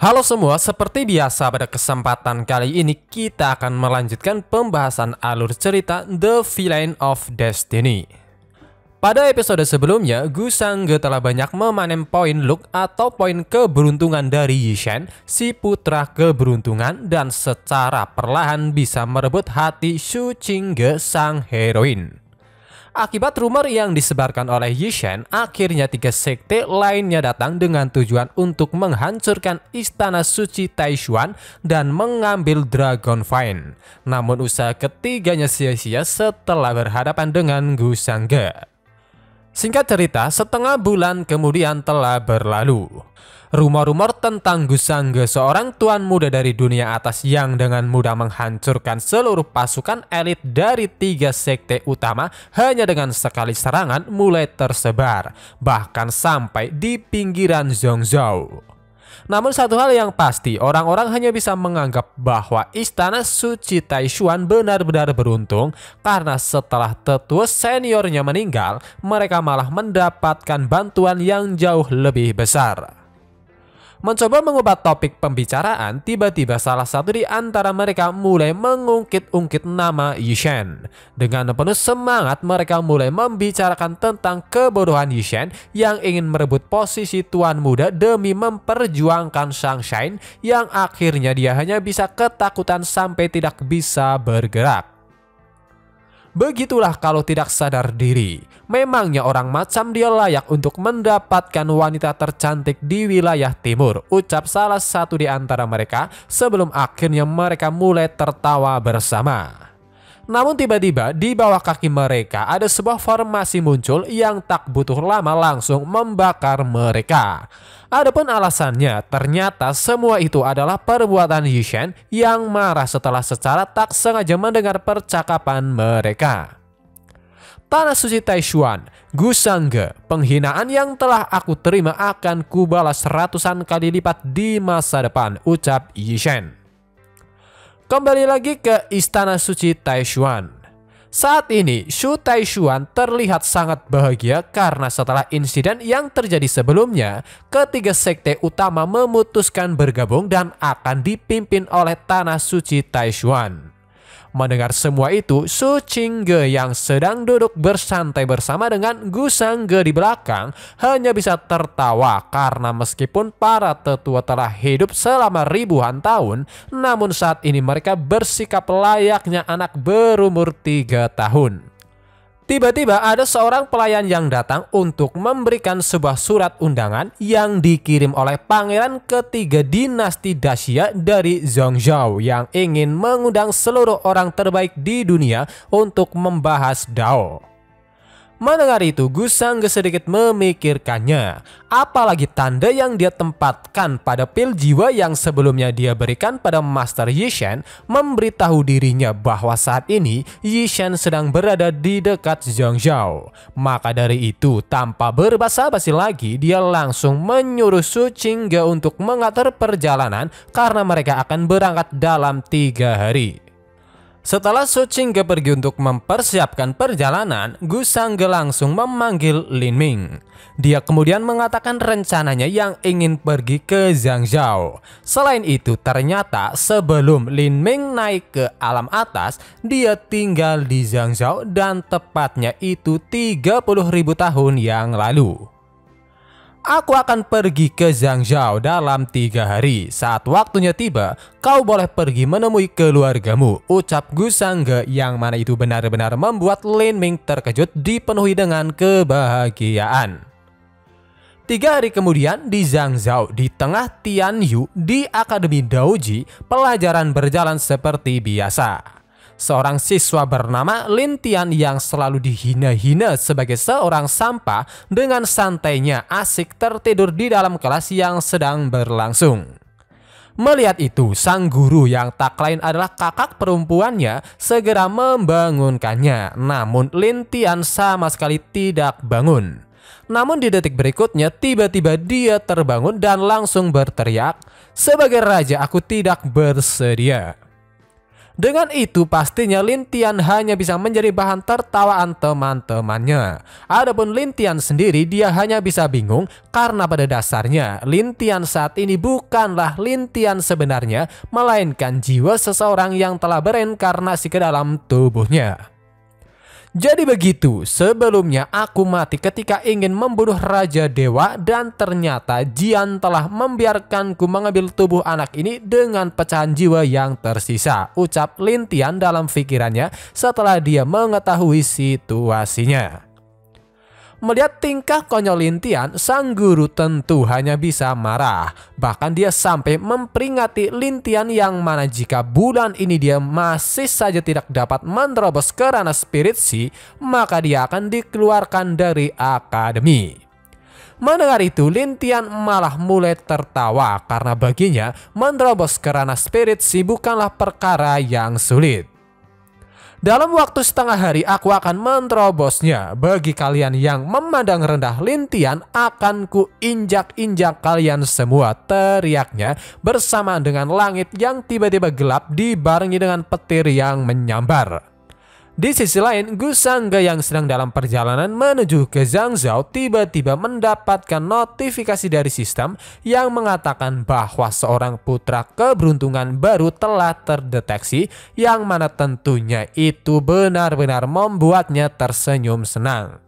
Halo semua, seperti biasa pada kesempatan kali ini kita akan melanjutkan pembahasan alur cerita The Villain of Destiny. Pada episode sebelumnya, Gusangge telah banyak memanen poin luck atau poin keberuntungan dari Yi-Shen, si putra keberuntungan, dan secara perlahan bisa merebut hati Su Qingge sang heroin. Akibat rumor yang disebarkan oleh Yi-Shen, akhirnya 3 sekte lainnya datang dengan tujuan untuk menghancurkan istana suci Taishuan dan mengambil Dragon Vine. Namun usaha ketiganya sia-sia setelah berhadapan dengan Gusangge. Singkat cerita, setengah bulan kemudian telah berlalu. Rumor-rumor tentang Gusangge, seorang tuan muda dari dunia atas yang dengan mudah menghancurkan seluruh pasukan elit dari 3 sekte utama hanya dengan sekali serangan, mulai tersebar, bahkan sampai di pinggiran Zhongzhou. Namun satu hal yang pasti, orang-orang hanya bisa menganggap bahwa istana suci Taishuan benar-benar beruntung karena setelah tetua seniornya meninggal, mereka malah mendapatkan bantuan yang jauh lebih besar. Mencoba mengubah topik pembicaraan, tiba-tiba salah satu di antara mereka mulai mengungkit-ungkit nama Yi-Shen. Dengan penuh semangat, mereka mulai membicarakan tentang kebodohan Yi-Shen yang ingin merebut posisi tuan muda demi memperjuangkan Sunshine, yang akhirnya dia hanya bisa ketakutan sampai tidak bisa bergerak. Begitulah kalau tidak sadar diri. Memangnya orang macam dia layak untuk mendapatkan wanita tercantik di wilayah timur, ucap salah satu di antara mereka sebelum akhirnya mereka mulai tertawa bersama. Namun tiba-tiba di bawah kaki mereka ada sebuah formasi muncul yang tak butuh lama langsung membakar mereka. Adapun alasannya, ternyata semua itu adalah perbuatan Yi-Shen yang marah setelah secara tak sengaja mendengar percakapan mereka. Tanah suci Taishuan, Gusangge, penghinaan yang telah aku terima akan kubalas ratusan kali lipat di masa depan, ucap Yi-Shen. Kembali lagi ke istana suci Taishuan. Saat ini, Shu Taishuan terlihat sangat bahagia karena setelah insiden yang terjadi sebelumnya, ketiga sekte utama memutuskan bergabung dan akan dipimpin oleh tanah suci Taishuan. Mendengar semua itu, Su Qingge yang sedang duduk bersantai bersama dengan Gusangge di belakang hanya bisa tertawa karena meskipun para tetua telah hidup selama ribuan tahun, namun saat ini mereka bersikap layaknya anak berumur 3 tahun. Tiba-tiba ada seorang pelayan yang datang untuk memberikan sebuah surat undangan yang dikirim oleh pangeran ketiga dinasti Daxia dari Zhongzhou yang ingin mengundang seluruh orang terbaik di dunia untuk membahas Dao. Mendengar itu, Gusangge sedikit memikirkannya, apalagi tanda yang dia tempatkan pada pil jiwa yang sebelumnya dia berikan pada Master Yi-Shen memberitahu dirinya bahwa saat ini Yi-Shen sedang berada di dekat Zhongzhou. Maka dari itu, tanpa berbasa-basi lagi, dia langsung menyuruh Su Qingge untuk mengatur perjalanan karena mereka akan berangkat dalam 3 hari. Setelah Su Qingge pergi untuk mempersiapkan perjalanan, Gusangge langsung memanggil Lin Ming. Dia kemudian mengatakan rencananya yang ingin pergi ke Zhangzhou. Selain itu, ternyata sebelum Lin Ming naik ke alam atas, dia tinggal di Zhangzhou dan tepatnya itu 30.000 tahun yang lalu. Aku akan pergi ke Zhangzhou dalam 3 hari. Saat waktunya tiba, kau boleh pergi menemui keluargamu, ucap Gusangge, yang mana itu benar-benar membuat Lin Ming terkejut dipenuhi dengan kebahagiaan. 3 hari kemudian di Zhangzhou, di tengah Tianyu, di Akademi Daoji, pelajaran berjalan seperti biasa. Seorang siswa bernama Lin Tian yang selalu dihina-hina sebagai seorang sampah dengan santainya asik tertidur di dalam kelas yang sedang berlangsung. Melihat itu, sang guru yang tak lain adalah kakak perempuannya segera membangunkannya. Namun Lin Tian sama sekali tidak bangun. Namun di detik berikutnya tiba-tiba dia terbangun dan langsung berteriak, "Sebagai raja aku tidak bersedia." Dengan itu pastinya Lin Tian hanya bisa menjadi bahan tertawaan teman-temannya. Adapun Lin Tian sendiri dia hanya bisa bingung karena pada dasarnya Lin Tian saat ini bukanlah Lin Tian sebenarnya, melainkan jiwa seseorang yang telah bereinkarnasi ke dalam tubuhnya. Jadi begitu, sebelumnya aku mati ketika ingin membunuh Raja Dewa dan ternyata Jian telah membiarkanku mengambil tubuh anak ini dengan pecahan jiwa yang tersisa, ucap Lin Tian dalam pikirannya setelah dia mengetahui situasinya. Melihat tingkah konyol Lin Tian, sang guru tentu hanya bisa marah. Bahkan dia sampai memperingati Lin Tian yang mana jika bulan ini dia masih saja tidak dapat menerobos ke ranah spirit sea, maka dia akan dikeluarkan dari akademi. Mendengar itu, Lin Tian malah mulai tertawa karena baginya menerobos ke ranah spirit sea bukanlah perkara yang sulit. Dalam waktu setengah hari aku akan menerobosnya. Bagi kalian yang memandang rendah Lin Tian, akan ku injak-injak kalian semua, teriaknya bersamaan dengan langit yang tiba-tiba gelap dibarengi dengan petir yang menyambar. Di sisi lain, Gu Sangge yang sedang dalam perjalanan menuju ke Zhangzhou tiba-tiba mendapatkan notifikasi dari sistem yang mengatakan bahwa seorang putra keberuntungan baru telah terdeteksi, yang mana tentunya itu benar-benar membuatnya tersenyum senang.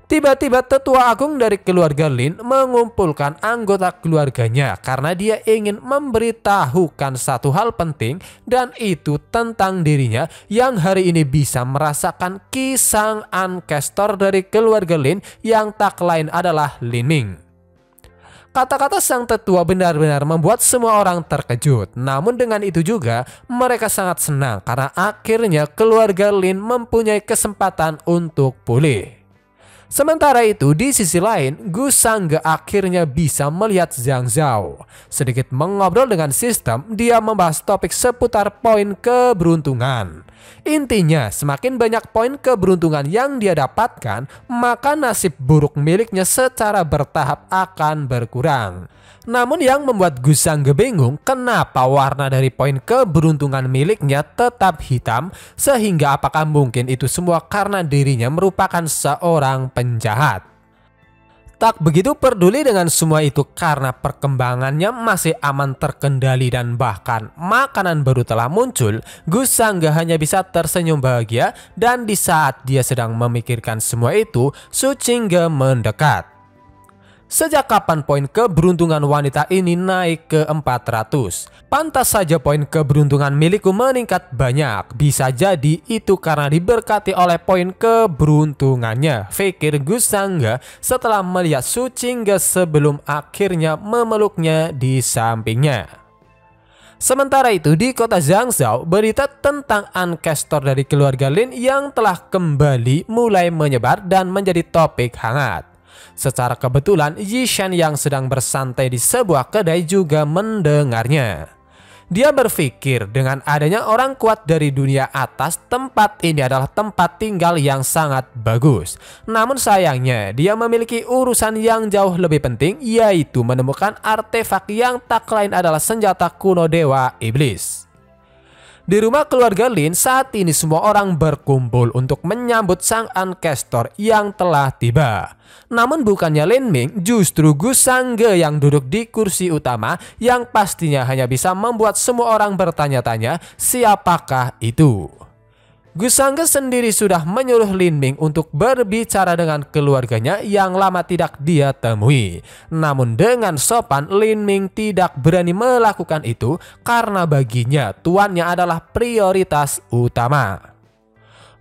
Tiba-tiba tetua agung dari keluarga Lin mengumpulkan anggota keluarganya karena dia ingin memberitahukan satu hal penting, dan itu tentang dirinya yang hari ini bisa merasakan kisah ancestor dari keluarga Lin yang tak lain adalah Lin Ming. Kata-kata sang tetua benar-benar membuat semua orang terkejut. Namun dengan itu juga mereka sangat senang karena akhirnya keluarga Lin mempunyai kesempatan untuk pulih. Sementara itu di sisi lain, Gu Sangge akhirnya bisa melihat Zhangzhou. Sedikit mengobrol dengan sistem, dia membahas topik seputar poin keberuntungan. Intinya, semakin banyak poin keberuntungan yang dia dapatkan, maka nasib buruk miliknya secara bertahap akan berkurang. Namun yang membuat Gu Sangge bingung, kenapa warna dari poin keberuntungan miliknya tetap hitam, sehingga apakah mungkin itu semua karena dirinya merupakan seorang penjahat. Tak begitu peduli dengan semua itu karena perkembangannya masih aman terkendali dan bahkan makanan baru telah muncul. Gu Sangge hanya bisa tersenyum bahagia, dan di saat dia sedang memikirkan semua itu, Su Qingge mendekat. Sejak kapan poin keberuntungan wanita ini naik ke 400? Pantas saja poin keberuntungan milikku meningkat banyak. Bisa jadi itu karena diberkati oleh poin keberuntungannya, pikir Gu Sangge setelah melihat Su Qingge sebelum akhirnya memeluknya di sampingnya. Sementara itu di kota Zhangzhou, berita tentang ancestor dari keluarga Lin yang telah kembali mulai menyebar dan menjadi topik hangat. Secara kebetulan, Yishan yang sedang bersantai di sebuah kedai juga mendengarnya. Dia berpikir dengan adanya orang kuat dari dunia atas, tempat ini adalah tempat tinggal yang sangat bagus. Namun sayangnya, dia memiliki urusan yang jauh lebih penting, yaitu menemukan artefak yang tak lain adalah senjata kuno Dewa Iblis. Di rumah keluarga Lin saat ini semua orang berkumpul untuk menyambut sang ancestor yang telah tiba. Namun bukannya Lin Ming, justru Gu Sangge yang duduk di kursi utama yang pastinya hanya bisa membuat semua orang bertanya-tanya siapakah itu. Gu Sangge sendiri sudah menyuruh Lin Ming untuk berbicara dengan keluarganya yang lama tidak dia temui. Namun dengan sopan, Lin Ming tidak berani melakukan itu karena baginya tuannya adalah prioritas utama.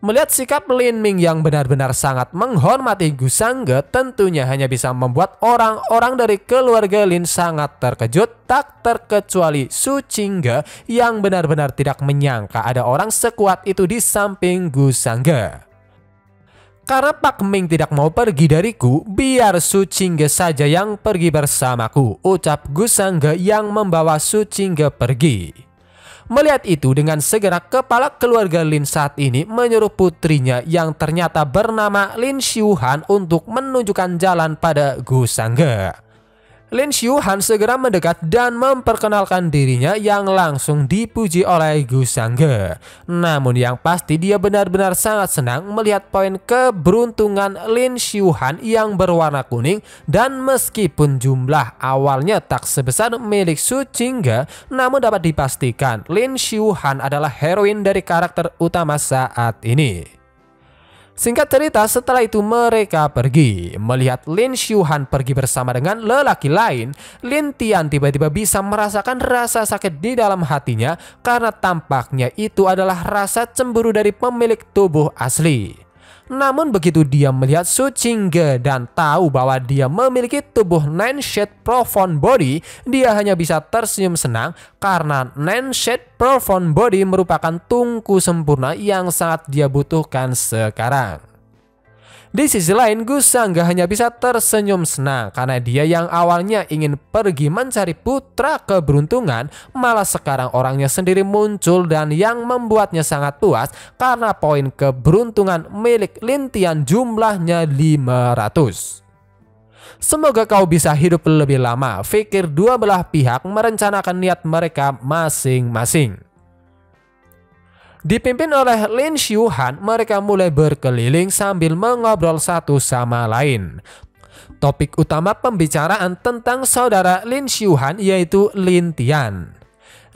Melihat sikap Lin Ming yang benar-benar sangat menghormati Gu Sangge tentunya hanya bisa membuat orang-orang dari keluarga Lin sangat terkejut, tak terkecuali Su Qingge yang benar-benar tidak menyangka ada orang sekuat itu di samping Gu Sangge. Karena Pak Ming tidak mau pergi dariku, biar Su Qingge saja yang pergi bersamaku, ucap Gu Sangge yang membawa Su Qingge pergi. Melihat itu, dengan segera kepala keluarga Lin saat ini menyuruh putrinya yang ternyata bernama Lin Xiuhan untuk menunjukkan jalan pada Gu Sangge. Lin Xiuhan segera mendekat dan memperkenalkan dirinya yang langsung dipuji oleh Gu Sangge. Namun yang pasti dia benar-benar sangat senang melihat poin keberuntungan Lin Xiuhan yang berwarna kuning, dan meskipun jumlah awalnya tak sebesar milik Su Qingge, namun dapat dipastikan Lin Xiuhan adalah heroin dari karakter utama saat ini. Singkat cerita, setelah itu mereka pergi. Melihat Lin Xiuhan pergi bersama dengan lelaki lain, Lin Tian tiba-tiba bisa merasakan rasa sakit di dalam hatinya karena tampaknya itu adalah rasa cemburu dari pemilik tubuh asli. Namun begitu dia melihat Su Qingge dan tahu bahwa dia memiliki tubuh Nine Shade Profound Body, dia hanya bisa tersenyum senang karena Nine Shade Profound Body merupakan tungku sempurna yang sangat dia butuhkan sekarang. Di sisi lain, Gu Sangge hanya bisa tersenyum senang karena dia yang awalnya ingin pergi mencari putra keberuntungan, malah sekarang orangnya sendiri muncul, dan yang membuatnya sangat puas karena poin keberuntungan milik Lin Tian jumlahnya 500. Semoga kau bisa hidup lebih lama, pikir dua belah pihak merencanakan niat mereka masing-masing. Dipimpin oleh Lin Xiuhan, mereka mulai berkeliling sambil mengobrol satu sama lain. Topik utama pembicaraan tentang saudara Lin Xiuhan yaitu Lin Tian.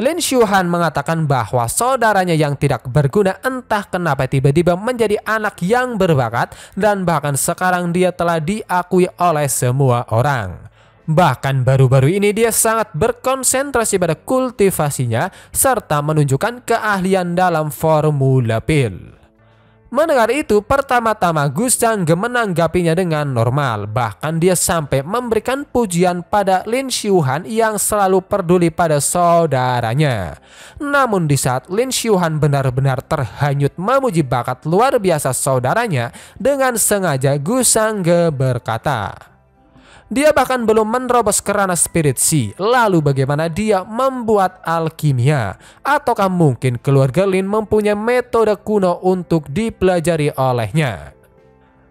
Lin Xiuhan mengatakan bahwa saudaranya yang tidak berguna entah kenapa tiba-tiba menjadi anak yang berbakat, dan bahkan sekarang dia telah diakui oleh semua orang. Bahkan baru-baru ini dia sangat berkonsentrasi pada kultivasinya serta menunjukkan keahlian dalam Formula Pil. Mendengar itu, pertama-tama Gu Sangge menanggapinya dengan normal. Bahkan dia sampai memberikan pujian pada Lin Xiuhan yang selalu peduli pada saudaranya. Namun di saat Lin Xiuhan benar-benar terhanyut memuji bakat luar biasa saudaranya, dengan sengaja Gu Sangge berkata, dia bahkan belum menerobos kerana spirit Shi. Lalu bagaimana dia membuat alkimia? Ataukah mungkin keluarga Lin mempunyai metode kuno untuk dipelajari olehnya?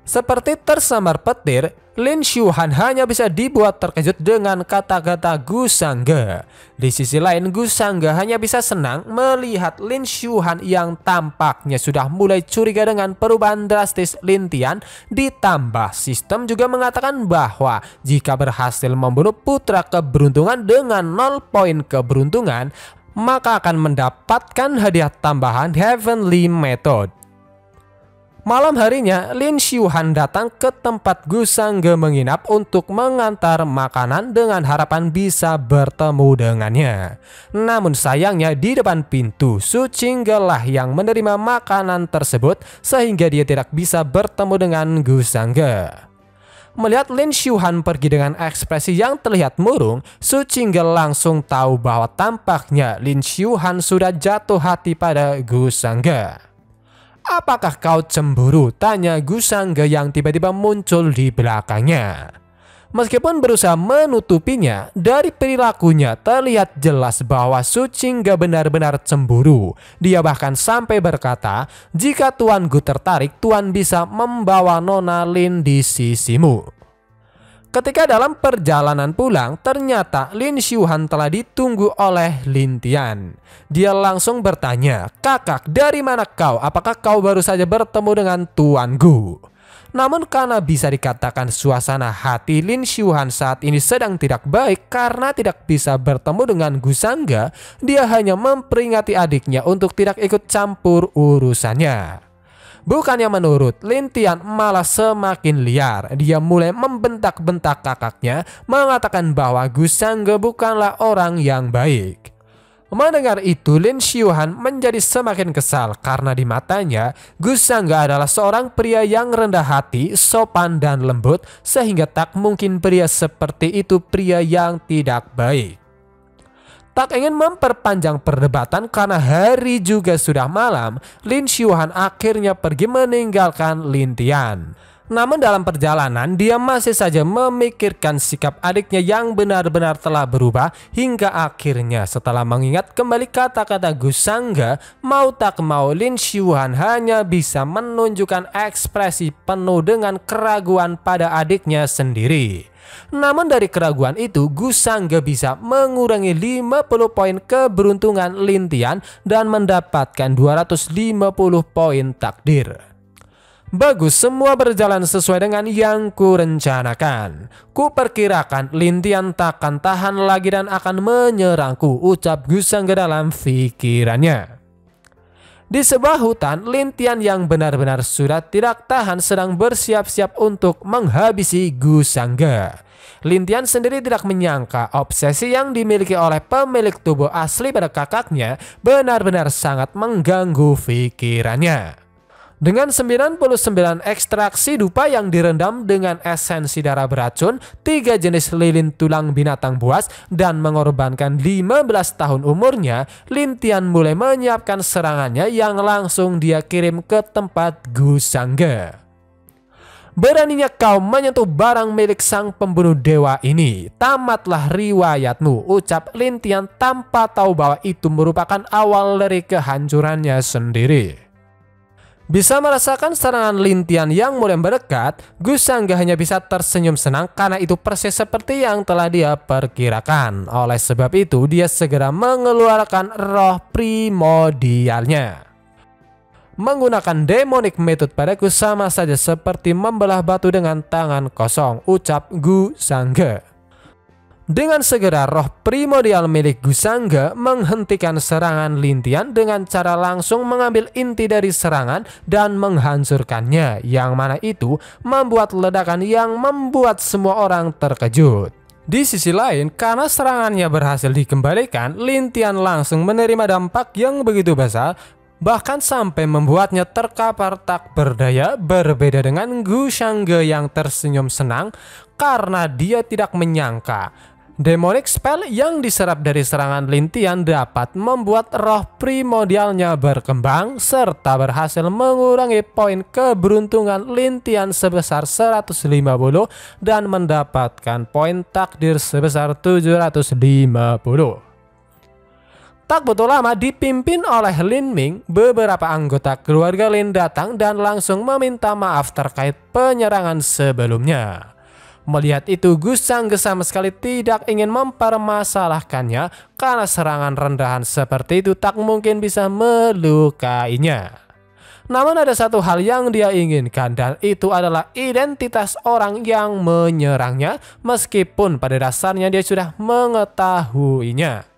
Seperti tersambar petir, Lin Xiuhan hanya bisa dibuat terkejut dengan kata-kata Gu Sangge. Di sisi lain, Gu Sangge hanya bisa senang melihat Lin Xiuhan yang tampaknya sudah mulai curiga dengan perubahan drastis Lin Tian. Ditambah sistem juga mengatakan bahwa jika berhasil membunuh putra keberuntungan dengan 0 poin keberuntungan, maka akan mendapatkan hadiah tambahan Heavenly Method. Malam harinya, Lin Xiuhan datang ke tempat Gu Sangge menginap untuk mengantar makanan dengan harapan bisa bertemu dengannya. Namun sayangnya di depan pintu, Su Qingge lah yang menerima makanan tersebut sehingga dia tidak bisa bertemu dengan Gu Sangge. Melihat Lin Xiuhan pergi dengan ekspresi yang terlihat murung, Su Qingge langsung tahu bahwa tampaknya Lin Xiuhan sudah jatuh hati pada Gu Sangge. Apakah kau cemburu? Tanya Gu Sangge yang tiba-tiba muncul di belakangnya. Meskipun berusaha menutupinya, dari perilakunya terlihat jelas bahwa Su Qingge benar-benar cemburu. Dia bahkan sampai berkata, jika Tuan Gu tertarik, Tuan bisa membawa Nona Lin di sisimu. Ketika dalam perjalanan pulang, ternyata Lin Xiuhan telah ditunggu oleh Lin Tian. Dia langsung bertanya, kakak, dari mana kau? Apakah kau baru saja bertemu dengan Tuan Gu? Namun karena bisa dikatakan suasana hati Lin Xiuhan saat ini sedang tidak baik karena tidak bisa bertemu dengan Gu Sangge, dia hanya memperingati adiknya untuk tidak ikut campur urusannya. Bukannya menurut, Lin Tian malah semakin liar. Dia mulai membentak-bentak kakaknya, mengatakan bahwa Gu Sangge bukanlah orang yang baik. Mendengar itu, Lin Xiuhan menjadi semakin kesal karena di matanya Gu Sangge adalah seorang pria yang rendah hati, sopan dan lembut, sehingga tak mungkin pria seperti itu pria yang tidak baik. Tak ingin memperpanjang perdebatan karena hari juga sudah malam, Lin Xiuhan akhirnya pergi meninggalkan Lin Tian. Namun dalam perjalanan dia masih saja memikirkan sikap adiknya yang benar-benar telah berubah, hingga akhirnya setelah mengingat kembali kata-kata Gu Sangge, mau tak mau Lin Xiuhan hanya bisa menunjukkan ekspresi penuh dengan keraguan pada adiknya sendiri. Namun dari keraguan itu, Gu Sangge bisa mengurangi 50 poin keberuntungan Lin Tian dan mendapatkan 250 poin takdir. Bagus, semua berjalan sesuai dengan yang kurencanakan. Kuperkirakan Lin Tian takkan tahan lagi dan akan menyerangku, ucap Gu Sangge dalam pikirannya. Di sebuah hutan, Lin Tian yang benar-benar sudah tidak tahan sedang bersiap-siap untuk menghabisi Gu Sangge. Lin Tian sendiri tidak menyangka obsesi yang dimiliki oleh pemilik tubuh asli pada kakaknya benar-benar sangat mengganggu pikirannya. Dengan 99 ekstraksi dupa yang direndam dengan esensi darah beracun, 3 jenis lilin tulang binatang buas, dan mengorbankan 15 tahun umurnya, Lin Tian mulai menyiapkan serangannya yang langsung dia kirim ke tempat Gu Sangge. Beraninya kau menyentuh barang milik sang pembunuh dewa ini. Tamatlah riwayatmu, ucap Lin Tian tanpa tahu bahwa itu merupakan awal dari kehancurannya sendiri. Bisa merasakan serangan Lin Tian yang mulai mendekat, Gu Sangge hanya bisa tersenyum senang karena itu persis seperti yang telah dia perkirakan. Oleh sebab itu, dia segera mengeluarkan roh primordialnya. Menggunakan demonic method padaku sama saja seperti membelah batu dengan tangan kosong, ucap Gu Sangge. Dengan segera roh primordial milik Gu Sangge menghentikan serangan Lin Tian dengan cara langsung mengambil inti dari serangan dan menghancurkannya, yang mana itu membuat ledakan yang membuat semua orang terkejut. Di sisi lain, karena serangannya berhasil dikembalikan, Lin Tian langsung menerima dampak yang begitu besar, bahkan sampai membuatnya terkapar tak berdaya. Berbeda dengan Gu Sangge yang tersenyum senang karena dia tidak menyangka demonic spell yang diserap dari serangan Lin Tian dapat membuat roh primordialnya berkembang serta berhasil mengurangi poin keberuntungan Lin Tian sebesar 150 dan mendapatkan poin takdir sebesar 750. Tak butuh lama, dipimpin oleh Lin Ming, beberapa anggota keluarga Lin datang dan langsung meminta maaf terkait penyerangan sebelumnya. Melihat itu, Gu Sangge sama sekali tidak ingin mempermasalahkannya karena serangan rendahan seperti itu tak mungkin bisa melukainya. Namun ada satu hal yang dia inginkan, dan itu adalah identitas orang yang menyerangnya, meskipun pada dasarnya dia sudah mengetahuinya.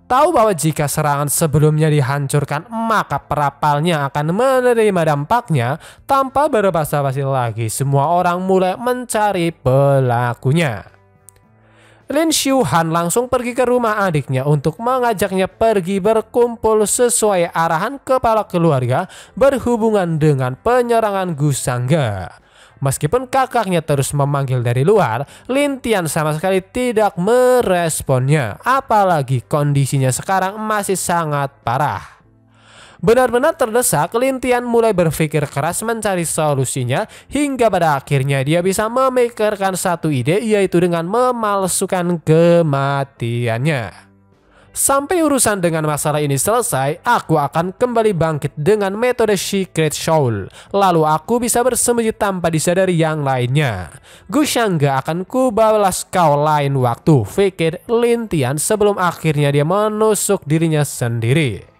Tahu bahwa jika serangan sebelumnya dihancurkan, maka perapalnya akan menerima dampaknya. Tanpa berbasa-basi lagi, semua orang mulai mencari pelakunya. Lin Xiuhan langsung pergi ke rumah adiknya untuk mengajaknya pergi berkumpul sesuai arahan kepala keluarga berhubungan dengan penyerangan Gu Sangge. Meskipun kakaknya terus memanggil dari luar, Lin Tian sama sekali tidak meresponnya, apalagi kondisinya sekarang masih sangat parah. Benar-benar terdesak, Lin Tian mulai berpikir keras mencari solusinya hingga pada akhirnya dia bisa memikirkan satu ide, yaitu dengan memalsukan kematiannya. Sampai urusan dengan masalah ini selesai, aku akan kembali bangkit dengan metode Secret Soul. Lalu aku bisa bersembunyi tanpa disadari yang lainnya. Gu Sangge akan kubalas kau lain waktu, pikir Lin Tian sebelum akhirnya dia menusuk dirinya sendiri.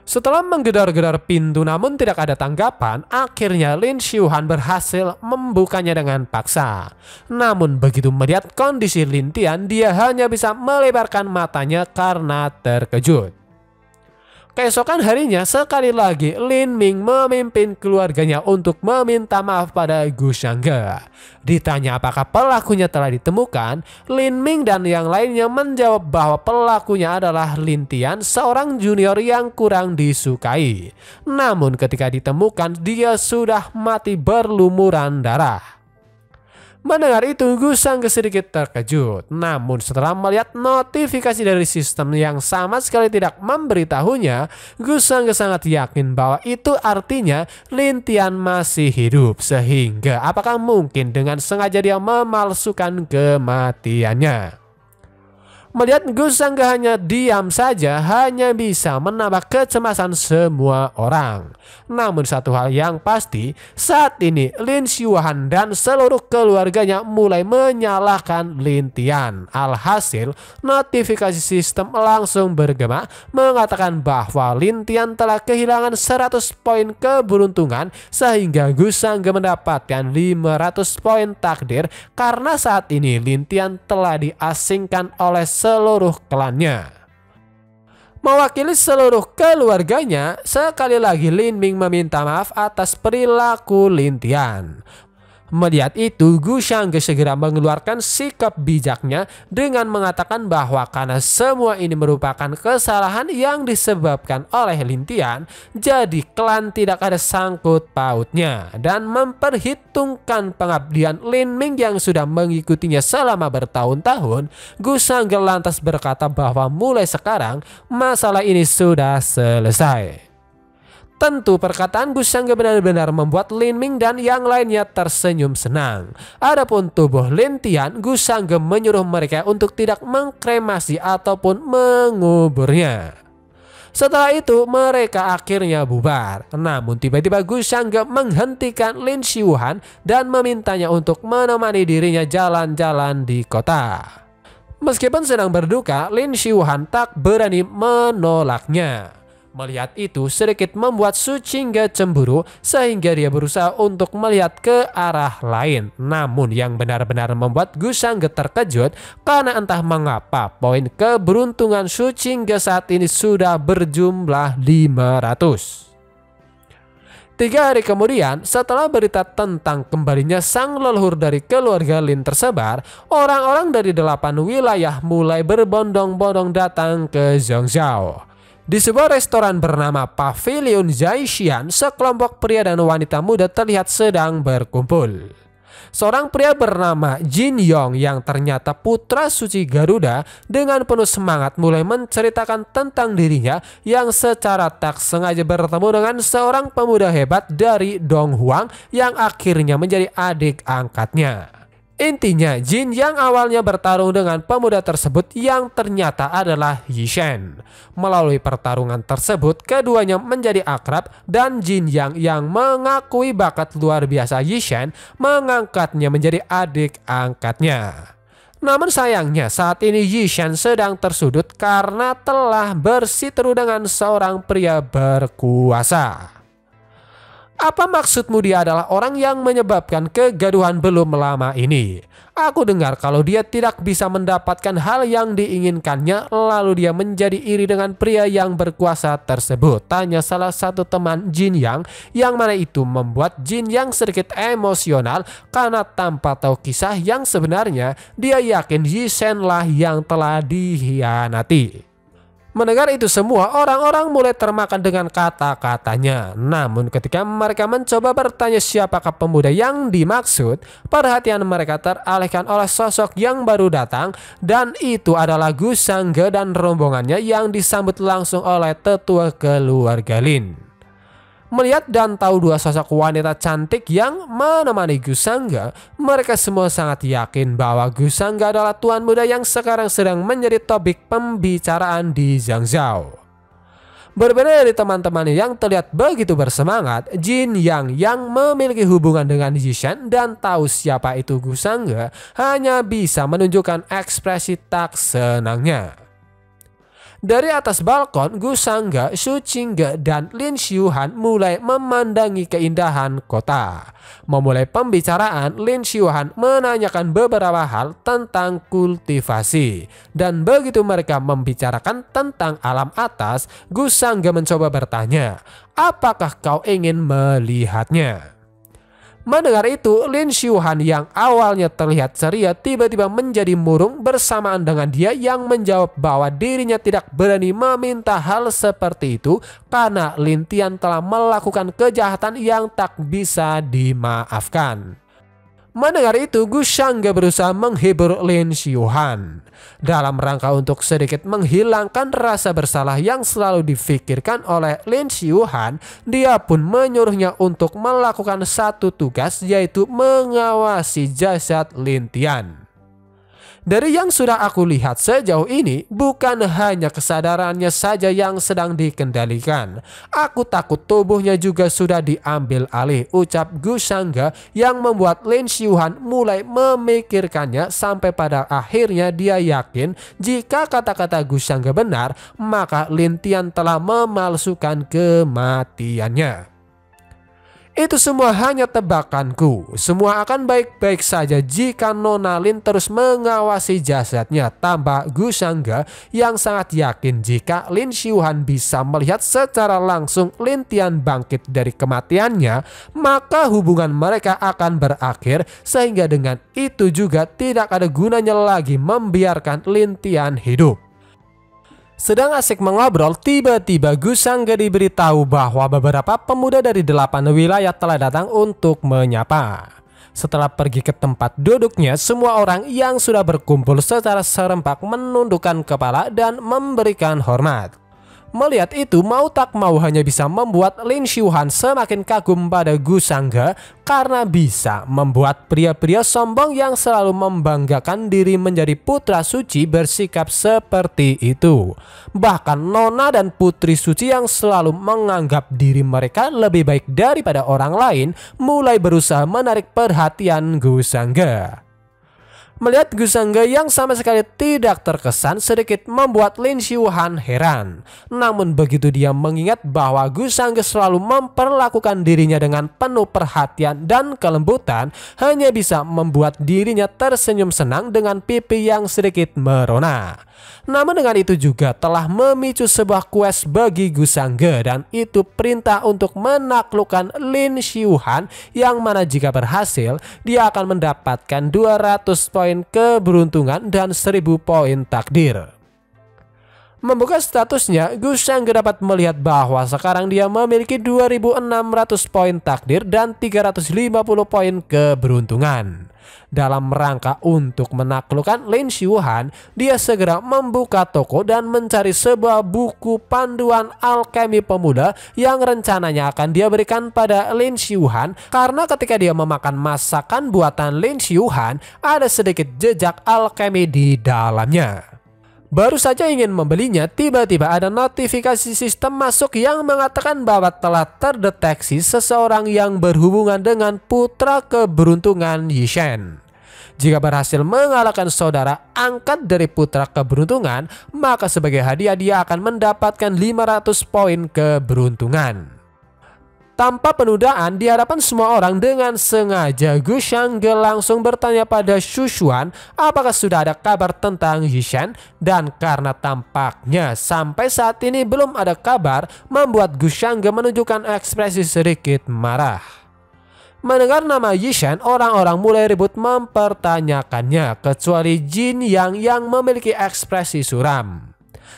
Setelah menggedor-gedor pintu namun tidak ada tanggapan, akhirnya Lin Xiuhan berhasil membukanya dengan paksa. Namun begitu melihat kondisi Lin Tian, dia hanya bisa melebarkan matanya karena terkejut. Keesokan harinya, sekali lagi Lin Ming memimpin keluarganya untuk meminta maaf pada Gu Sangge. Ditanya apakah pelakunya telah ditemukan, Lin Ming dan yang lainnya menjawab bahwa pelakunya adalah Lin Tian, seorang junior yang kurang disukai. Namun ketika ditemukan, dia sudah mati berlumuran darah. Mendengar itu, Gu Sangge sedikit terkejut. Namun setelah melihat notifikasi dari sistem yang sama sekali tidak memberitahunya, Gu Sangge sangat yakin bahwa itu artinya Lin Tian masih hidup. Sehingga apakah mungkin dengan sengaja dia memalsukan kematiannya? Melihat Gu Sangge hanya diam saja hanya bisa menambah kecemasan semua orang. Namun satu hal yang pasti, saat ini Lin Xiuhan dan seluruh keluarganya mulai menyalahkan Lin Tian. Alhasil, notifikasi sistem langsung bergema mengatakan bahwa Lin Tian telah kehilangan 100 poin keberuntungan sehingga Gu Sangge mendapatkan 500 poin takdir karena saat ini Lin Tian telah diasingkan oleh seluruh klannya. Mewakili seluruh keluarganya, sekali lagi Lin Ming meminta maaf atas perilaku Lin Tian. Melihat itu, Gu Sangge segera mengeluarkan sikap bijaknya dengan mengatakan bahwa karena semua ini merupakan kesalahan yang disebabkan oleh Lin Tian, jadi klan tidak ada sangkut pautnya dan memperhitungkan pengabdian Lin Ming yang sudah mengikutinya selama bertahun-tahun. Gu Sangge lantas berkata bahwa mulai sekarang masalah ini sudah selesai. Tentu perkataan Gu Sangge benar-benar membuat Lin Ming dan yang lainnya tersenyum senang. Adapun tubuh Lin Tian, Gu Sangge menyuruh mereka untuk tidak mengkremasi ataupun menguburnya. Setelah itu mereka akhirnya bubar. Namun tiba-tiba Gu Sangge menghentikan Lin Xiuhan dan memintanya untuk menemani dirinya jalan-jalan di kota. Meskipun sedang berduka, Lin Xiuhan tak berani menolaknya. Melihat itu sedikit membuat Su Qingge cemburu sehingga dia berusaha untuk melihat ke arah lain. Namun yang benar-benar membuat Gu Sangge terkejut karena entah mengapa poin keberuntungan Su Qingge saat ini sudah berjumlah 500. 3 hari kemudian, setelah berita tentang kembalinya sang leluhur dari keluarga Lin tersebar, orang-orang dari 8 wilayah mulai berbondong-bondong datang ke Zhongzhou. Di sebuah restoran bernama Pavilion Zaixian, sekelompok pria dan wanita muda terlihat sedang berkumpul. Seorang pria bernama Jin Yong yang ternyata putra suci Garuda dengan penuh semangat mulai menceritakan tentang dirinya yang secara tak sengaja bertemu dengan seorang pemuda hebat dari Dong Huang yang akhirnya menjadi adik angkatnya. Intinya, Jin yang awalnya bertarung dengan pemuda tersebut yang ternyata adalah Yi Shen. Melalui pertarungan tersebut, keduanya menjadi akrab dan Jin yang mengakui bakat luar biasa Yi Shen mengangkatnya menjadi adik angkatnya. Namun sayangnya saat ini Yi Shen sedang tersudut karena telah bersiteru dengan seorang pria berkuasa. Apa maksudmu dia adalah orang yang menyebabkan kegaduhan belum lama ini? Aku dengar kalau dia tidak bisa mendapatkan hal yang diinginkannya lalu dia menjadi iri dengan pria yang berkuasa tersebut. Tanya salah satu teman Jin yang mana itu membuat Jin yang sedikit emosional karena tanpa tahu kisah yang sebenarnya dia yakin Yi Shen lah yang telah dikhianati. Mendengar itu semua, orang-orang mulai termakan dengan kata-katanya. Namun ketika mereka mencoba bertanya siapakah pemuda yang dimaksud, perhatian mereka teralihkan oleh sosok yang baru datang, dan itu adalah Gu Sangge dan rombongannya yang disambut langsung oleh tetua keluarga Lin. Melihat dan tahu dua sosok wanita cantik yang menemani Gu Sangge, mereka semua sangat yakin bahwa Gu Sangge adalah tuan muda yang sekarang sedang menjadi topik pembicaraan di Zhangzhou. Berbeda dari teman-temannya yang terlihat begitu bersemangat, Jin yang memiliki hubungan dengan Yi Shen dan tahu siapa itu Gu Sangge hanya bisa menunjukkan ekspresi tak senangnya. Dari atas balkon, Gu Sangge, Su Qingge, dan Lin Xiuhan mulai memandangi keindahan kota. Memulai pembicaraan, Lin Xiuhan menanyakan beberapa hal tentang kultivasi. Dan begitu mereka membicarakan tentang alam atas, Gu Sangge mencoba bertanya, apakah kau ingin melihatnya? Mendengar itu, Lin Xiuhan yang awalnya terlihat ceria tiba-tiba menjadi murung bersamaan dengan dia yang menjawab bahwa dirinya tidak berani meminta hal seperti itu karena Lin Tian telah melakukan kejahatan yang tak bisa dimaafkan. Mendengar itu, Gu Sangge berusaha menghibur Lin Xiuhan. Dalam rangka untuk sedikit menghilangkan rasa bersalah yang selalu difikirkan oleh Lin Xiuhan, dia pun menyuruhnya untuk melakukan satu tugas, yaitu mengawasi jasad Lin Tian. Dari yang sudah aku lihat sejauh ini, bukan hanya kesadarannya saja yang sedang dikendalikan. Aku takut tubuhnya juga sudah diambil alih, ucap Gu Shangge, yang membuat Lin Xiuhan mulai memikirkannya sampai pada akhirnya dia yakin jika kata-kata Gu Shangge benar, maka Lin Tian telah memalsukan kematiannya. Itu semua hanya tebakanku. Semua akan baik-baik saja jika Nona Lin terus mengawasi jasadnya, tambah Gu Shangge yang sangat yakin jika Lin Xiuhan bisa melihat secara langsung Lin Tian bangkit dari kematiannya, maka hubungan mereka akan berakhir, sehingga dengan itu juga tidak ada gunanya lagi membiarkan Lin Tian hidup. Sedang asik mengobrol, tiba-tiba Gu Shangge diberitahu bahwa beberapa pemuda dari 8 wilayah telah datang untuk menyapa. Setelah pergi ke tempat duduknya, semua orang yang sudah berkumpul secara serempak menundukkan kepala dan memberikan hormat. Melihat itu, mau tak mau hanya bisa membuat Lin Xiuhan semakin kagum pada Gu Shangge karena bisa membuat pria-pria sombong yang selalu membanggakan diri menjadi putra suci bersikap seperti itu. Bahkan nona dan putri suci yang selalu menganggap diri mereka lebih baik daripada orang lain mulai berusaha menarik perhatian Gu Shangge. Melihat Gu Shangge yang sama sekali tidak terkesan sedikit membuat Lin Xiuhan heran. Namun begitu dia mengingat bahwa Gu Shangge selalu memperlakukan dirinya dengan penuh perhatian dan kelembutan, hanya bisa membuat dirinya tersenyum senang dengan pipi yang sedikit merona. Namun dengan itu juga telah memicu sebuah quest bagi Gu Shangge, dan itu perintah untuk menaklukkan Lin Xiuhan, yang mana jika berhasil dia akan mendapatkan 200 poin keberuntungan dan 1000 poin takdir. Membuka statusnya, Gu Shangge dapat melihat bahwa sekarang dia memiliki 2600 poin takdir dan 350 poin keberuntungan. Dalam rangka untuk menaklukkan Lin Xiuhan, dia segera membuka toko dan mencari sebuah buku panduan alkemi pemuda yang rencananya akan dia berikan pada Lin Xiuhan, karena ketika dia memakan masakan buatan Lin Xiuhan, ada sedikit jejak alkemi di dalamnya. Baru saja ingin membelinya, tiba-tiba ada notifikasi sistem masuk yang mengatakan bahwa telah terdeteksi seseorang yang berhubungan dengan putra keberuntungan Yi Shen. Jika berhasil mengalahkan saudara angkat dari putra keberuntungan, maka sebagai hadiah dia akan mendapatkan 500 poin keberuntungan. Tanpa penundaan, di hadapan semua orang dengan sengaja, Gu Shangge langsung bertanya pada Xu Xuan apakah sudah ada kabar tentang Yi Shen, dan karena tampaknya sampai saat ini belum ada kabar, membuat Gu Shangge menunjukkan ekspresi sedikit marah. Mendengar nama Yi Shen, orang-orang mulai ribut mempertanyakannya, kecuali Jin yang memiliki ekspresi suram.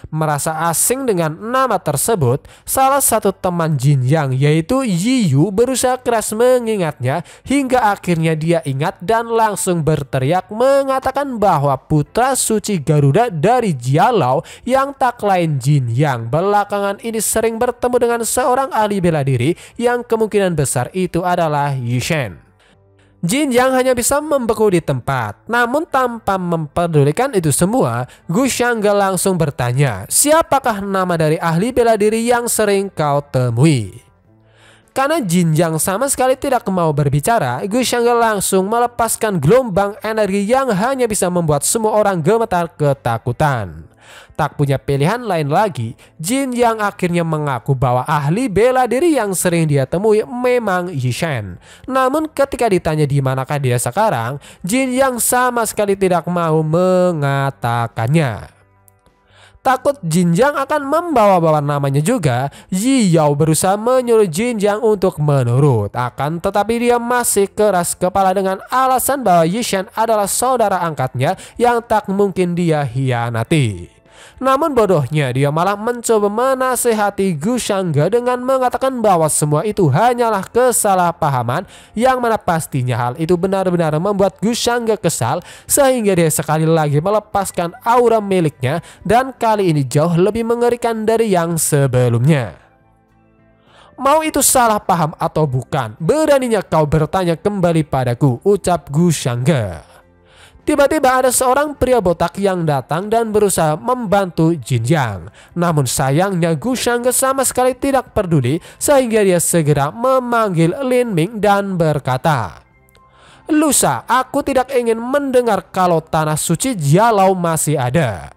Merasa asing dengan nama tersebut, salah satu teman Jin Yang yaitu Yi Yu berusaha keras mengingatnya, hingga akhirnya dia ingat dan langsung berteriak mengatakan bahwa putra suci Garuda dari Jialau yang tak lain Jin Yang belakangan ini sering bertemu dengan seorang ahli bela diri yang kemungkinan besar itu adalah Yi Shen. Jin Yang hanya bisa membeku di tempat. Namun tanpa memperdulikan itu semua, Gu Shangge langsung bertanya, siapakah nama dari ahli bela diri yang sering kau temui? Karena Jin Yang sama sekali tidak mau berbicara, Gu Shangge langsung melepaskan gelombang energi yang hanya bisa membuat semua orang gemetar ketakutan. Tak punya pilihan lain lagi, Jin Yang akhirnya mengaku bahwa ahli bela diri yang sering dia temui memang Yi Shen. Namun ketika ditanya di manakah dia sekarang, Jin Yang sama sekali tidak mau mengatakannya. Takut Jin Yang akan membawa-bawa namanya juga, Yi Yao berusaha menyuruh Jin Yang untuk menurut. Akan tetapi dia masih keras kepala dengan alasan bahwa Yi Shen adalah saudara angkatnya yang tak mungkin dia hianati. Namun bodohnya dia malah mencoba menasehati Gu Shangge dengan mengatakan bahwa semua itu hanyalah kesalahpahaman, yang mana pastinya hal itu benar-benar membuat Gu Shangge kesal, sehingga dia sekali lagi melepaskan aura miliknya, dan kali ini jauh lebih mengerikan dari yang sebelumnya. Mau itu salah paham atau bukan, beraninya kau bertanya kembali padaku, ucap Gu Shangge. Tiba-tiba ada seorang pria botak yang datang dan berusaha membantu Jin Yang. Namun sayangnya Gu Shangge sama sekali tidak peduli sehingga dia segera memanggil Lin Ming dan berkata, "Lusa, aku tidak ingin mendengar kalau tanah suci Jialau masih ada."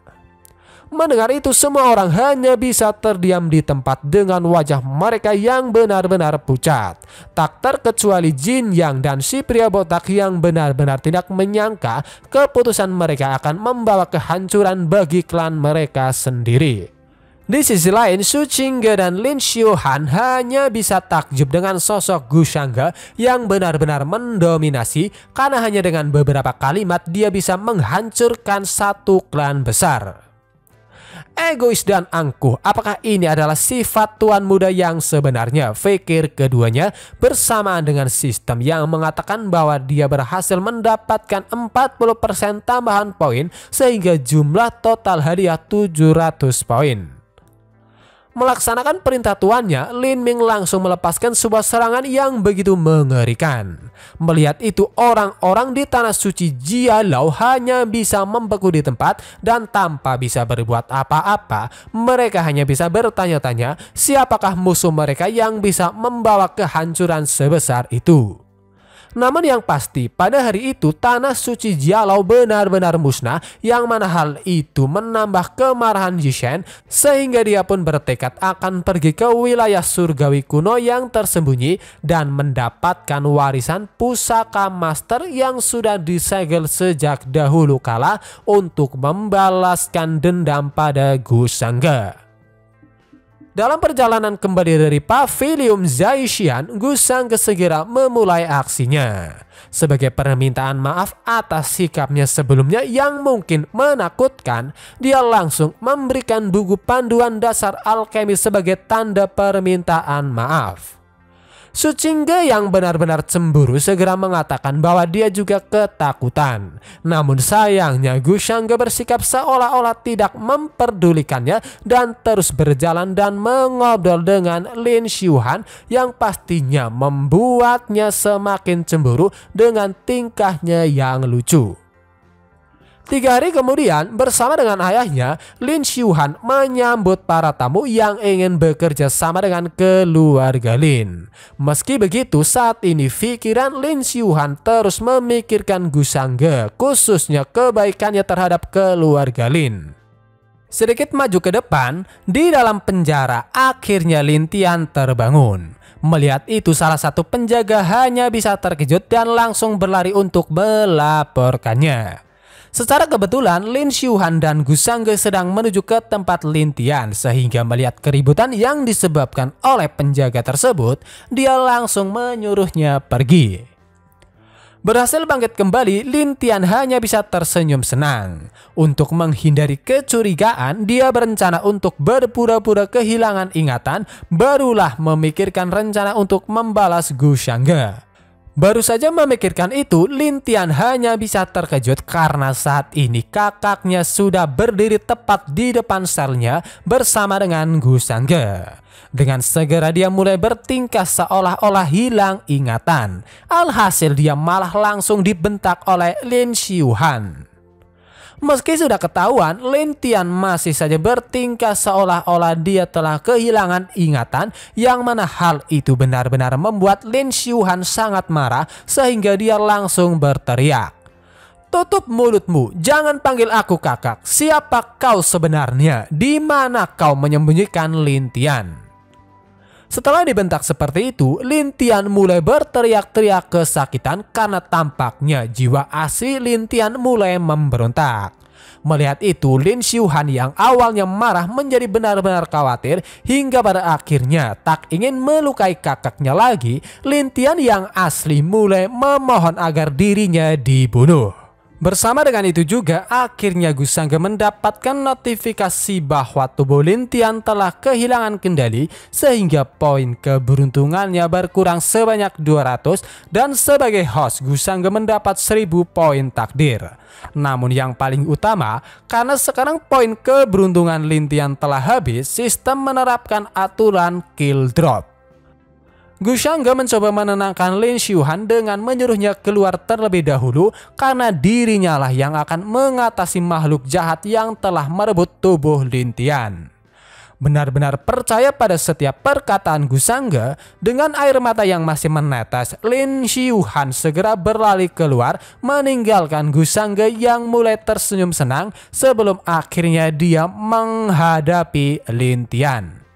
Mendengar itu semua orang hanya bisa terdiam di tempat dengan wajah mereka yang benar-benar pucat. Tak terkecuali Jin Yang dan si pria botak yang benar-benar tidak menyangka keputusan mereka akan membawa kehancuran bagi klan mereka sendiri. Di sisi lain, Su Qingge dan Lin Xiuhan hanya bisa takjub dengan sosok Gu Shangge yang benar-benar mendominasi karena hanya dengan beberapa kalimat dia bisa menghancurkan satu klan besar. Egois dan angkuh, apakah ini adalah sifat tuan muda yang sebenarnya? Pikir keduanya bersamaan dengan sistem yang mengatakan bahwa dia berhasil mendapatkan 40% tambahan poin sehingga jumlah total hadiah 700 poin. Melaksanakan perintah tuannya, Lin Ming langsung melepaskan sebuah serangan yang begitu mengerikan. Melihat itu, orang-orang di tanah suci Jialau hanya bisa membeku di tempat dan tanpa bisa berbuat apa-apa. Mereka hanya bisa bertanya-tanya siapakah musuh mereka yang bisa membawa kehancuran sebesar itu. Namun yang pasti pada hari itu tanah suci Jialau benar-benar musnah, yang mana hal itu menambah kemarahan Yishen sehingga dia pun bertekad akan pergi ke wilayah surgawi kuno yang tersembunyi dan mendapatkan warisan pusaka master yang sudah disegel sejak dahulu kala untuk membalaskan dendam pada Gu Shangge. Dalam perjalanan kembali dari Pavilion Zaishian, Gu Shangge segera memulai aksinya. Sebagai permintaan maaf atas sikapnya sebelumnya yang mungkin menakutkan, dia langsung memberikan buku panduan dasar alkemi sebagai tanda permintaan maaf. Su Qingge yang benar-benar cemburu segera mengatakan bahwa dia juga ketakutan. Namun sayangnya Gu Shangge bersikap seolah-olah tidak memperdulikannya dan terus berjalan dan mengobrol dengan Lin Xiuhan yang pastinya membuatnya semakin cemburu dengan tingkahnya yang lucu. 3 hari kemudian, bersama dengan ayahnya, Lin Xiuhan menyambut para tamu yang ingin bekerja sama dengan keluarga Lin. Meski begitu, saat ini pikiran Lin Xiuhan terus memikirkan Gu Shangge, khususnya kebaikannya terhadap keluarga Lin. Sedikit maju ke depan, di dalam penjara akhirnya Lin Tian terbangun. Melihat itu, salah satu penjaga hanya bisa terkejut dan langsung berlari untuk melaporkannya. Secara kebetulan Lin Xiuhan dan Gu Shangge sedang menuju ke tempat Lin Tian, sehingga melihat keributan yang disebabkan oleh penjaga tersebut, dia langsung menyuruhnya pergi. Berhasil bangkit kembali, Lin Tian hanya bisa tersenyum senang. Untuk menghindari kecurigaan, dia berencana untuk berpura-pura kehilangan ingatan, barulah memikirkan rencana untuk membalas Gu Shangge. Baru saja memikirkan itu, Lin Tian hanya bisa terkejut karena saat ini kakaknya sudah berdiri tepat di depan selnya bersama dengan Gu Shangge. Dengan segera dia mulai bertingkah seolah-olah hilang ingatan. Alhasil dia malah langsung dibentak oleh Lin Xiuhan. Meski sudah ketahuan, Lin Tian masih saja bertingkah seolah-olah dia telah kehilangan ingatan, yang mana hal itu benar-benar membuat Lin Xiuhan sangat marah sehingga dia langsung berteriak, "Tutup mulutmu, jangan panggil aku kakak. Siapa kau sebenarnya? Di mana kau menyembunyikan Lin Tian?" Setelah dibentak seperti itu, Lin Tian mulai berteriak-teriak kesakitan karena tampaknya jiwa asli Lin Tian mulai memberontak. Melihat itu, Lin Xiuhan yang awalnya marah menjadi benar-benar khawatir hingga pada akhirnya tak ingin melukai kakaknya lagi. Lin Tian yang asli mulai memohon agar dirinya dibunuh. Bersama dengan itu juga, akhirnya Gu Shangge mendapatkan notifikasi bahwa tubuh Lin Tian telah kehilangan kendali sehingga poin keberuntungannya berkurang sebanyak 200 dan sebagai host Gu Shangge mendapat 1000 poin takdir. Namun yang paling utama, karena sekarang poin keberuntungan Lin Tian telah habis, sistem menerapkan aturan kill drop. Gu Shangge mencoba menenangkan Lin Xiuhan dengan menyuruhnya keluar terlebih dahulu karena dirinya lah yang akan mengatasi makhluk jahat yang telah merebut tubuh Lin Tian. Benar-benar percaya pada setiap perkataan Gu Shangge, dengan air mata yang masih menetes, Lin Xiuhan segera berlari keluar meninggalkan Gu Shangge yang mulai tersenyum senang sebelum akhirnya dia menghadapi Lin Tian.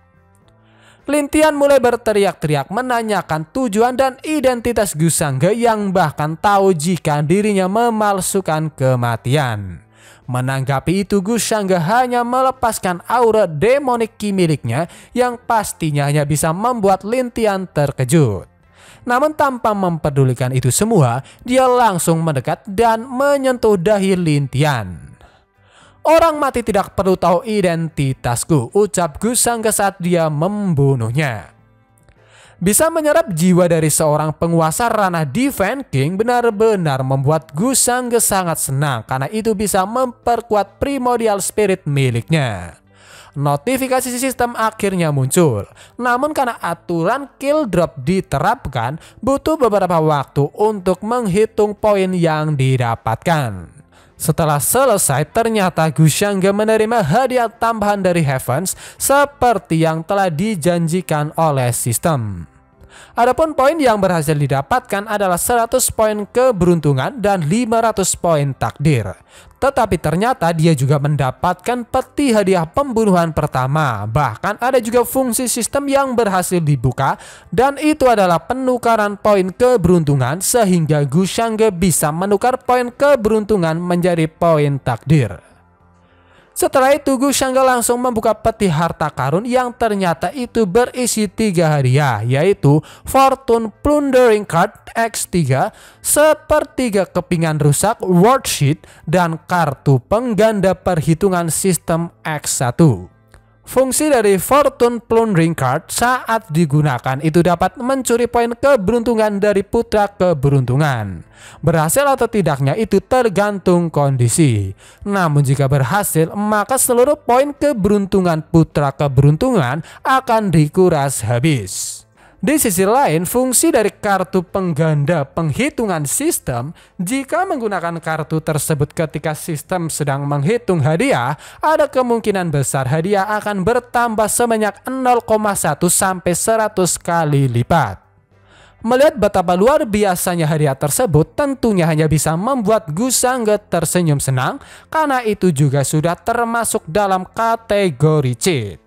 Lin Tian mulai berteriak-teriak menanyakan tujuan dan identitas Gu Shangge yang bahkan tahu jika dirinya memalsukan kematian. Menanggapi itu, Gu Shangge hanya melepaskan aura demonik ki miliknya yang pastinya hanya bisa membuat Lin Tian terkejut. Namun tanpa mempedulikan itu semua, dia langsung mendekat dan menyentuh dahi Lin Tian. "Orang mati tidak perlu tahu identitasku," ucap Gu Shangge saat dia membunuhnya. Bisa menyerap jiwa dari seorang penguasa ranah Divine King benar-benar membuat Gu Shangge sangat senang karena itu bisa memperkuat primordial spirit miliknya. Notifikasi sistem akhirnya muncul, namun karena aturan kill drop diterapkan, butuh beberapa waktu untuk menghitung poin yang didapatkan. Setelah selesai, ternyata Gu Shangge menerima hadiah tambahan dari Heavens seperti yang telah dijanjikan oleh sistem. Adapun poin yang berhasil didapatkan adalah 100 poin keberuntungan dan 500 poin takdir. Tetapi ternyata dia juga mendapatkan peti hadiah pembunuhan pertama. Bahkan ada juga fungsi sistem yang berhasil dibuka dan itu adalah penukaran poin keberuntungan sehingga Gu Shangge bisa menukar poin keberuntungan menjadi poin takdir. Setelah itu Gu Shangge langsung membuka peti harta karun yang ternyata itu berisi 3 hadiah, yaitu Fortune Plundering Card X3, sepertiga kepingan rusak Worksheet, dan kartu pengganda perhitungan sistem X1. Fungsi dari Fortune Plundering Card saat digunakan itu dapat mencuri poin keberuntungan dari putra keberuntungan. Berhasil atau tidaknya itu tergantung kondisi. Namun jika berhasil, maka seluruh poin keberuntungan putra keberuntungan akan dikuras habis. Di sisi lain, fungsi dari kartu pengganda penghitungan sistem, jika menggunakan kartu tersebut ketika sistem sedang menghitung hadiah, ada kemungkinan besar hadiah akan bertambah sebanyak 0,1 sampai 100 kali lipat. Melihat betapa luar biasanya hadiah tersebut, tentunya hanya bisa membuat Gu Shangge tersenyum senang, karena itu juga sudah termasuk dalam kategori cheat.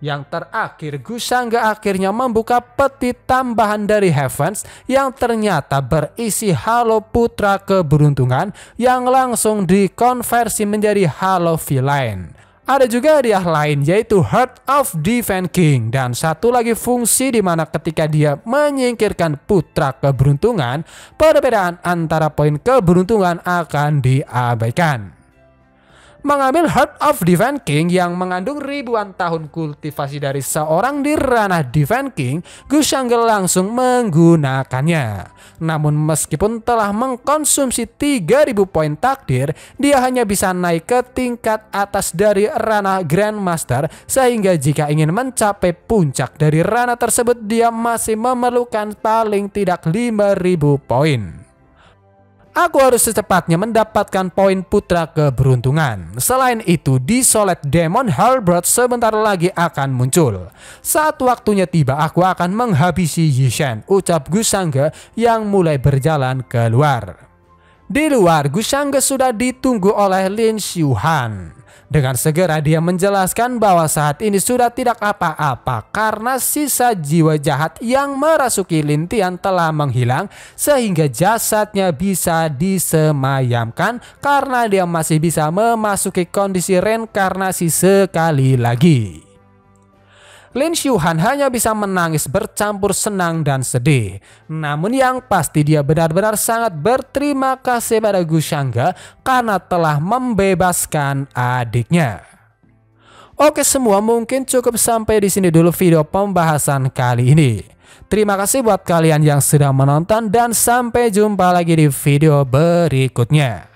Yang terakhir, Gu Shangge akhirnya membuka peti tambahan dari Heavens yang ternyata berisi halo putra keberuntungan yang langsung dikonversi menjadi halo villain. Ada juga hadiah lain yaitu Heart of Divine King dan satu lagi fungsi di mana ketika dia menyingkirkan putra keberuntungan, perbedaan antara poin keberuntungan akan diabaikan. Mengambil Heart of Divine King yang mengandung ribuan tahun kultivasi dari seorang di ranah Divine King, Gu Shangge langsung menggunakannya. Namun meskipun telah mengkonsumsi 3000 poin takdir, dia hanya bisa naik ke tingkat atas dari ranah Grandmaster, sehingga jika ingin mencapai puncak dari ranah tersebut dia masih memerlukan paling tidak 5000 poin. Aku harus secepatnya mendapatkan poin putra keberuntungan. Selain itu, Desolate Demon Halberd sebentar lagi akan muncul. Saat waktunya tiba, aku akan menghabisi Yi Shen, ucap Gu Shangge yang mulai berjalan keluar. Di luar, Gu Shangge sudah ditunggu oleh Lin Xiuhan. Dengan segera dia menjelaskan bahwa saat ini sudah tidak apa-apa karena sisa jiwa jahat yang merasuki Lin Tian telah menghilang sehingga jasadnya bisa disemayamkan karena dia masih bisa memasuki kondisi reinkarnasi sekali lagi. Lin Xiuhan hanya bisa menangis bercampur senang dan sedih. Namun yang pasti dia benar-benar sangat berterima kasih pada Gu Shangge karena telah membebaskan adiknya. Oke semua, mungkin cukup sampai di sini dulu video pembahasan kali ini. Terima kasih buat kalian yang sudah menonton dan sampai jumpa lagi di video berikutnya.